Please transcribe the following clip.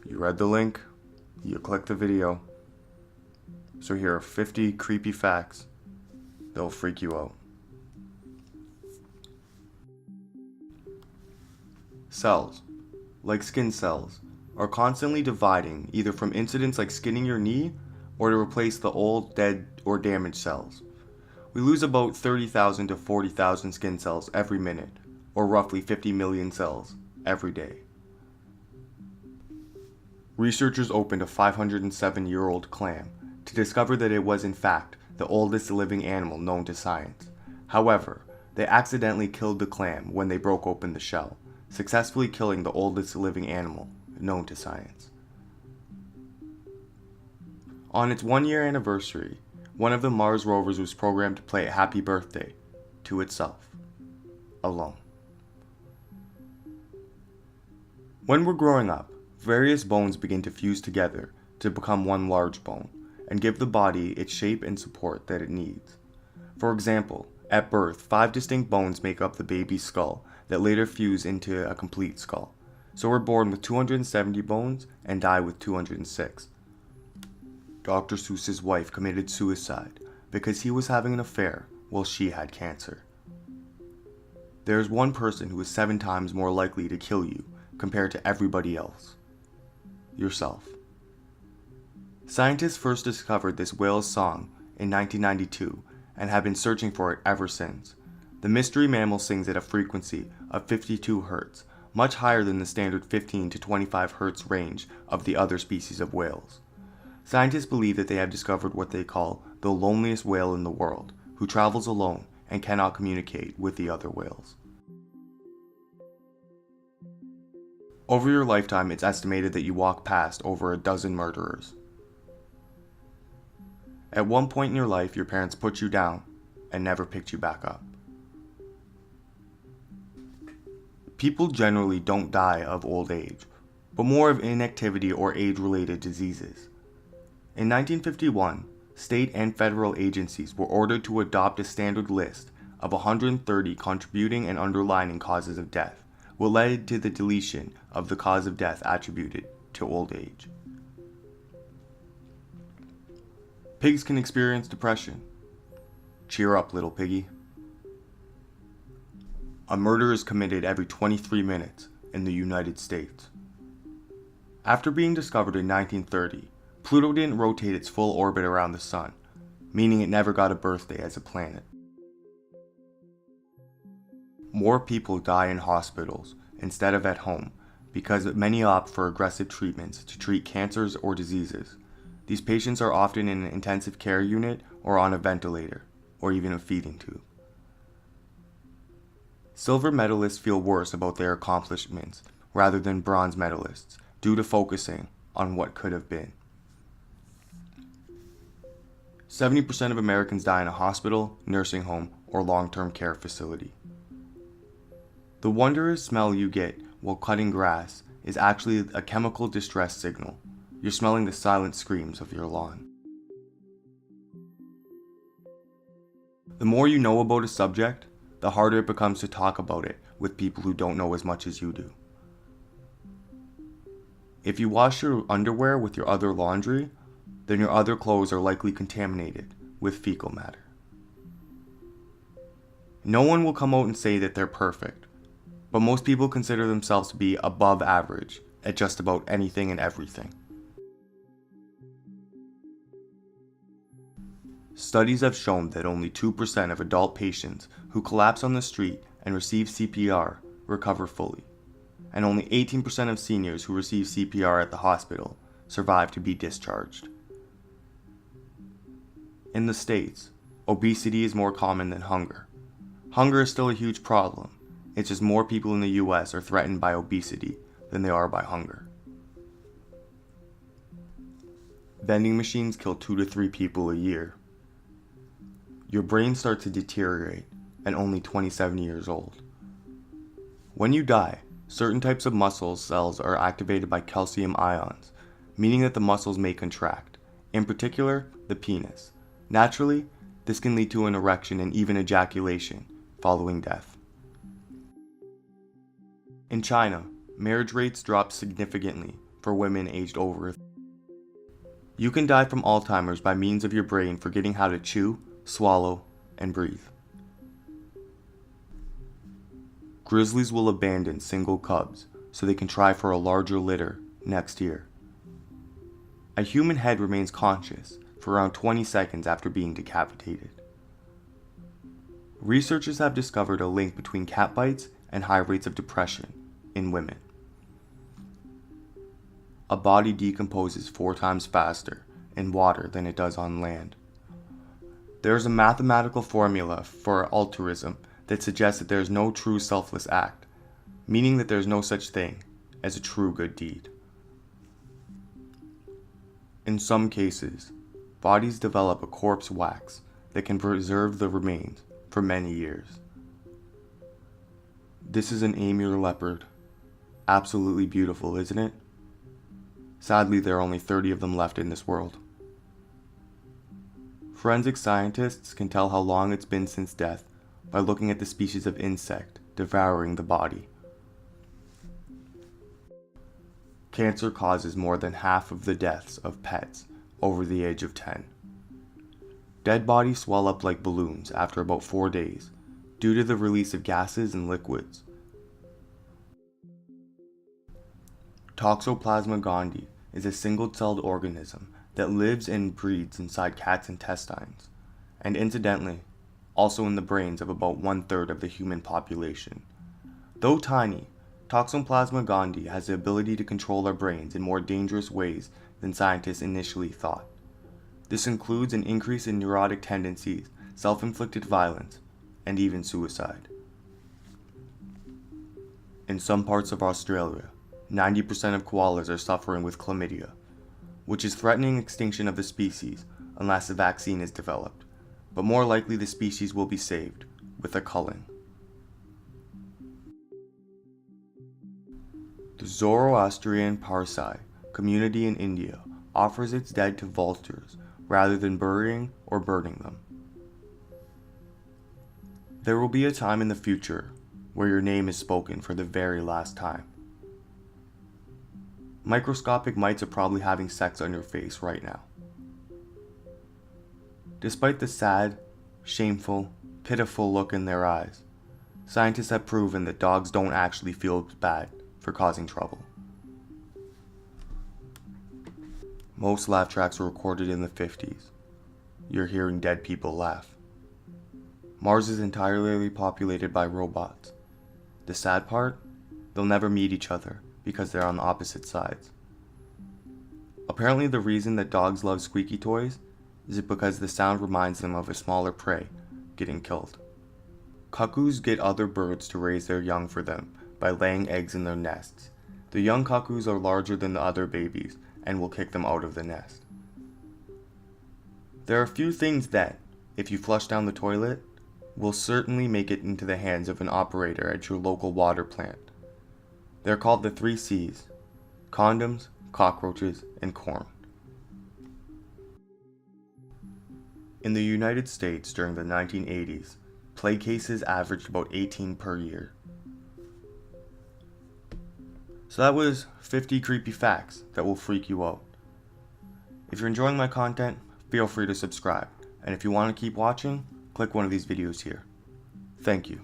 You read the link, you clicked the video, so here are 50 creepy facts that'll freak you out. Cells, like skin cells, are constantly dividing either from incidents like skinning your knee or to replace the old, dead, or damaged cells. We lose about 30,000 to 40,000 skin cells every minute, or roughly 50 million cells every day. Researchers opened a 507-year-old clam to discover that it was in fact the oldest living animal known to science. However, they accidentally killed the clam when they broke open the shell, successfully killing the oldest living animal known to science. On its 1-year anniversary, one of the Mars rovers was programmed to play a happy birthday to itself, alone. When we're growing up, various bones begin to fuse together to become one large bone and give the body its shape and support that it needs. For example, at birth, 5 distinct bones make up the baby's skull that later fuse into a complete skull. So we're born with 270 bones and die with 206. Dr. Seuss's wife committed suicide because he was having an affair while she had cancer. There is one person who is 7 times more likely to kill you compared to everybody else. Yourself. Scientists first discovered this whale's song in 1992 and have been searching for it ever since. The mystery mammal sings at a frequency of 52 Hz, much higher than the standard 15 to 25 Hz range of the other species of whales. Scientists believe that they have discovered what they call the loneliest whale in the world, who travels alone and cannot communicate with the other whales. Over your lifetime, it's estimated that you walk past over a dozen murderers. At one point in your life, your parents put you down and never picked you back up. People generally don't die of old age, but more of inactivity or age-related diseases. In 1951, state and federal agencies were ordered to adopt a standard list of 130 contributing and underlying causes of death, which led to the deletion of the cause of death attributed to old age. Pigs can experience depression. Cheer up, little piggy. A murder is committed every 23 minutes in the United States. After being discovered in 1930, Pluto didn't rotate its full orbit around the Sun, meaning it never got a birthday as a planet. More people die in hospitals instead of at home because many opt for aggressive treatments to treat cancers or diseases. These patients are often in an intensive care unit or on a ventilator, or even a feeding tube. Silver medalists feel worse about their accomplishments rather than bronze medalists due to focusing on what could have been. 70% of Americans die in a hospital, nursing home, or long-term care facility. The wondrous smell you get while cutting grass is actually a chemical distress signal. You're smelling the silent screams of your lawn. The more you know about a subject, the harder it becomes to talk about it with people who don't know as much as you do. If you wash your underwear with your other laundry, then your other clothes are likely contaminated with fecal matter. No one will come out and say that they're perfect, but most people consider themselves to be above average at just about anything and everything. Studies have shown that only 2% of adult patients who collapse on the street and receive CPR recover fully, and only 18% of seniors who receive CPR at the hospital survive to be discharged. In the States, obesity is more common than hunger. Hunger is still a huge problem. It's just more people in the US are threatened by obesity than they are by hunger. Vending machines kill 2 to 3 people a year. Your brain starts to deteriorate at only 27 years old. When you die, certain types of muscle cells are activated by calcium ions, meaning that the muscles may contract, in particular, the penis. Naturally, this can lead to an erection and even ejaculation following death. In China, marriage rates dropped significantly for women aged over. You can die from Alzheimer's by means of your brain forgetting how to chew, swallow, and breathe. Grizzlies will abandon single cubs so they can try for a larger litter next year. A human head remains conscious for around 20 seconds after being decapitated. Researchers have discovered a link between cat bites and high rates of depression in women. A body decomposes 4 times faster in water than it does on land. There is a mathematical formula for altruism that suggests that there is no true selfless act, meaning that there is no such thing as a true good deed. In some cases, bodies develop a corpse wax that can preserve the remains for many years. This is an Amur leopard. Absolutely beautiful, isn't it? Sadly, there are only 30 of them left in this world. Forensic scientists can tell how long it's been since death by looking at the species of insect devouring the body. Cancer causes more than half of the deaths of pets over the age of 10. Dead bodies swell up like balloons after about 4 days due to the release of gases and liquids. Toxoplasma gondii is a single-celled organism that lives and breeds inside cats' intestines, and incidentally, also in the brains of about 1/3 of the human population. Though tiny, Toxoplasma gondii has the ability to control our brains in more dangerous ways than scientists initially thought. This includes an increase in neurotic tendencies, self-inflicted violence, and even suicide. In some parts of Australia, 90% of koalas are suffering with chlamydia, which is threatening extinction of the species unless a vaccine is developed, but more likely the species will be saved with a culling. The Zoroastrian Parsai community in India offers its dead to vultures rather than burying or burning them. There will be a time in the future where your name is spoken for the very last time. Microscopic mites are probably having sex on your face right now. Despite the sad, shameful, pitiful look in their eyes, scientists have proven that dogs don't actually feel bad for causing trouble. Most laugh tracks were recorded in the 50s. You're hearing dead people laugh. Mars is entirely populated by robots. The sad part? They'll never meet each other because they're on opposite sides. Apparently the reason that dogs love squeaky toys is because the sound reminds them of a smaller prey getting killed. Cuckoos get other birds to raise their young for them by laying eggs in their nests. The young cuckoos are larger than the other babies and will kick them out of the nest. There are a few things that, if you flush down the toilet, will certainly make it into the hands of an operator at your local water plant. They're called the 3 C's: condoms, cockroaches, and corn. In the United States during the 1980s, plague cases averaged about 18 per year. So that was 50 creepy facts that will freak you out. If you're enjoying my content, feel free to subscribe. And if you want to keep watching, click one of these videos here. Thank you.